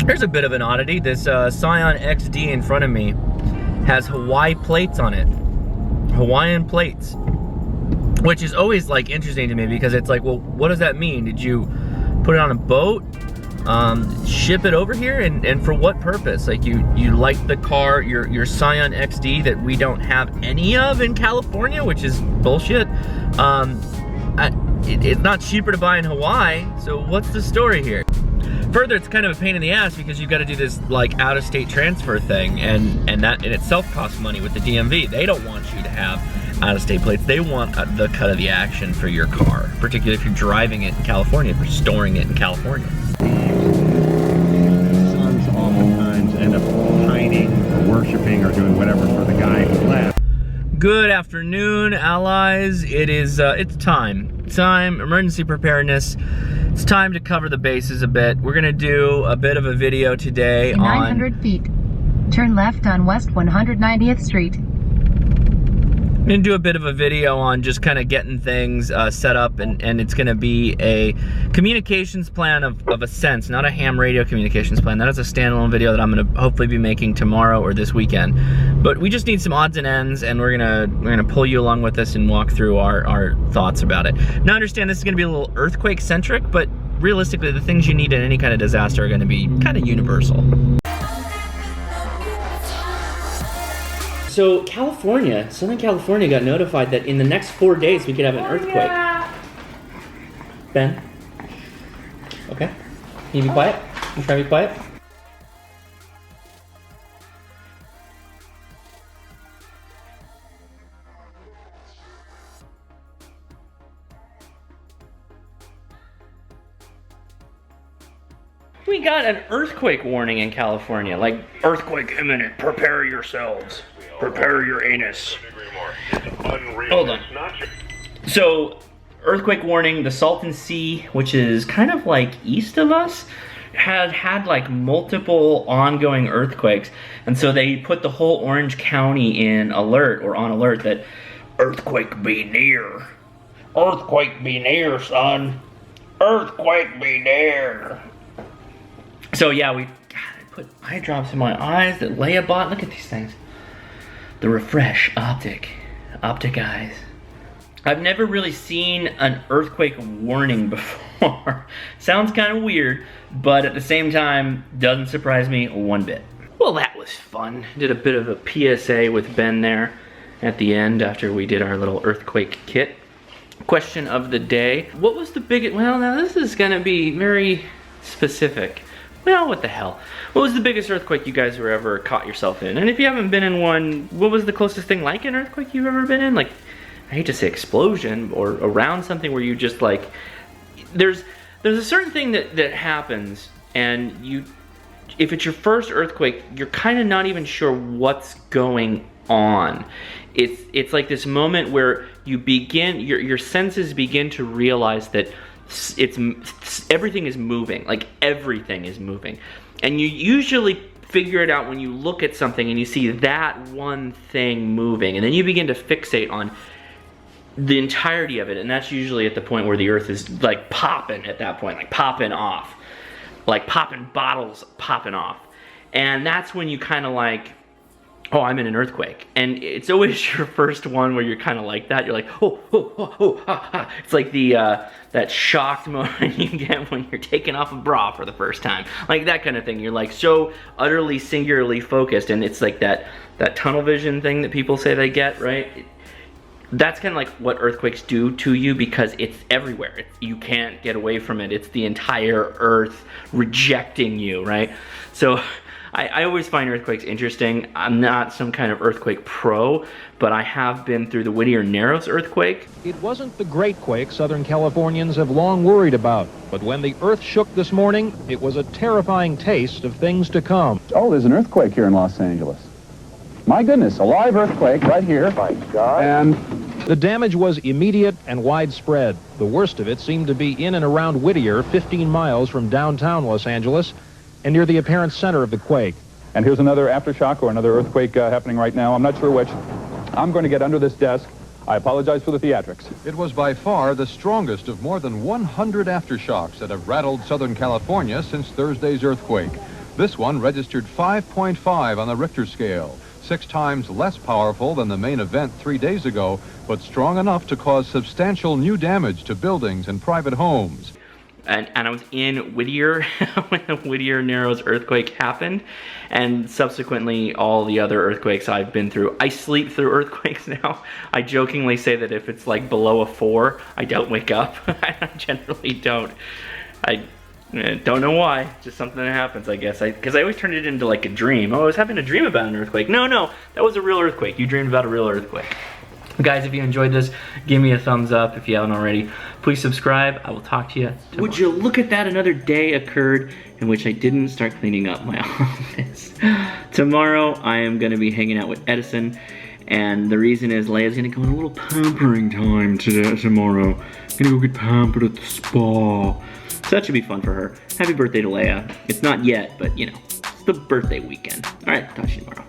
Here's a bit of an oddity. This Scion XD in front of me has Hawaii plates on it. Hawaiian plates. Which is always like interesting to me because it's like, well, what does that mean? Did you put it on a boat? Ship it over here? And for what purpose? Like you like the car, your Scion XD that we don't have any of in California, which is bullshit. It's not cheaper to buy in Hawaii, so what's the story here? Further, it's kind of a pain in the ass because you've got to do this like out-of-state transfer thing, and that in itself costs money with the DMV. They don't want you to have out-of-state plates. They want the cut of the action for your car, particularly if you're driving it in California, if you're storing it in California. Sons oftentimes end up pining or worshiping or doing whatever for the guy who left. Good afternoon, allies. It is, it's time, emergency preparedness. It's time to cover the bases a bit. We're gonna do a bit of a video today in 900 feet. Turn left on West 190th Street. I'm gonna do a bit of a video on just kind of getting things set up, and it's gonna be a communications plan of a sense, not a ham radio communications plan. That is a standalone video that I'm gonna hopefully be making tomorrow or this weekend. But we just need some odds and ends, and we're gonna pull you along with us and walk through our thoughts about it. Now understand this is gonna be a little earthquake centric, but realistically the things you need in any kind of disaster are gonna be kind of universal. So California, Southern California got notified that in the next 4 days we could have an earthquake. Yeah. Ben? Okay. Can you be quiet? Can you try to be quiet? We got an earthquake warning in California, like earthquake imminent, prepare yourselves. Prepare your anus. Hold on. So, earthquake warning, the Salton Sea, which is kind of like east of us, had like multiple ongoing earthquakes. And so they put the whole Orange County in alert, or on alert, that earthquake be near. Earthquake be near, son. Earthquake be near. So yeah, I put eye drops in my eyes that Leia bought. Look at these things. The Refresh Optic eyes. I've never really seen an earthquake warning before. Sounds kind of weird, but at the same time, doesn't surprise me one bit. Well, that was fun. Did a bit of a PSA with Ben there at the end after we did our little earthquake kit. Question of the day. What was the biggest, well now this is gonna be very specific. Well, what the hell? What was the biggest earthquake you guys were ever caught yourself in? And if you haven't been in one, what was the closest thing like an earthquake you've ever been in? Like, I hate to say explosion, or around something where you just like, there's a certain thing that happens, and if it's your first earthquake, you're kind of not even sure what's going on. It's like this moment where you begin, your senses begin to realize that everything is moving, like everything is moving. And you usually figure it out when you look at something and you see that one thing moving, and then you begin to fixate on the entirety of it, and that's usually at the point where the earth is like popping at that point, like popping off, like popping bottles popping off. And that's when you kind of like, oh, I'm in an earthquake. And it's always your first one where you're kind of like that. You're like, oh, oh, oh, oh, ha, ha. It's like the, that shocked moment you get when you're taking off a bra for the first time. Like that kind of thing. You're like so utterly singularly focused, and it's like that tunnel vision thing that people say they get, right? That's kind of like what earthquakes do to you, because it's everywhere. You can't get away from it. It's the entire earth rejecting you, right? So I always find earthquakes interesting. I'm not some kind of earthquake pro, but I have been through the Whittier Narrows earthquake. It wasn't the great quake Southern Californians have long worried about, but when the earth shook this morning, it was a terrifying taste of things to come. Oh, there's an earthquake here in Los Angeles. My goodness, a live earthquake right here. My God. And the damage was immediate and widespread. The worst of it seemed to be in and around Whittier, 15 miles from downtown Los Angeles, and near the apparent center of the quake. And here's another aftershock or another earthquake happening right now. I'm not sure which. I'm going to get under this desk. I apologize for the theatrics. It was by far the strongest of more than 100 aftershocks that have rattled Southern California since Thursday's earthquake. This one registered 5.5 on the Richter scale, 6 times less powerful than the main event 3 days ago, but strong enough to cause substantial new damage to buildings and private homes. And I was in Whittier when the Whittier Narrows earthquake happened, and subsequently all the other earthquakes I've been through. I sleep through earthquakes now. I jokingly say that if it's like below a 4, I don't wake up. I generally don't. I don't know why, just something that happens, I guess. Because I always turn it into like a dream. Oh, I was having a dream about an earthquake. No, that was a real earthquake. You dreamed about a real earthquake. Guys, if you enjoyed this, give me a thumbs up if you haven't already. Please subscribe. I will talk to you tomorrow. Would you look at that, another day occurred in which I didn't start cleaning up my office. Tomorrow, I am going to be hanging out with Edison, and the reason is Leia's going to go on a little pampering time tomorrow. I'm going to go get pampered at the spa. So that should be fun for her. Happy birthday to Leia. It's not yet, but you know, it's the birthday weekend. All right, talk to you tomorrow.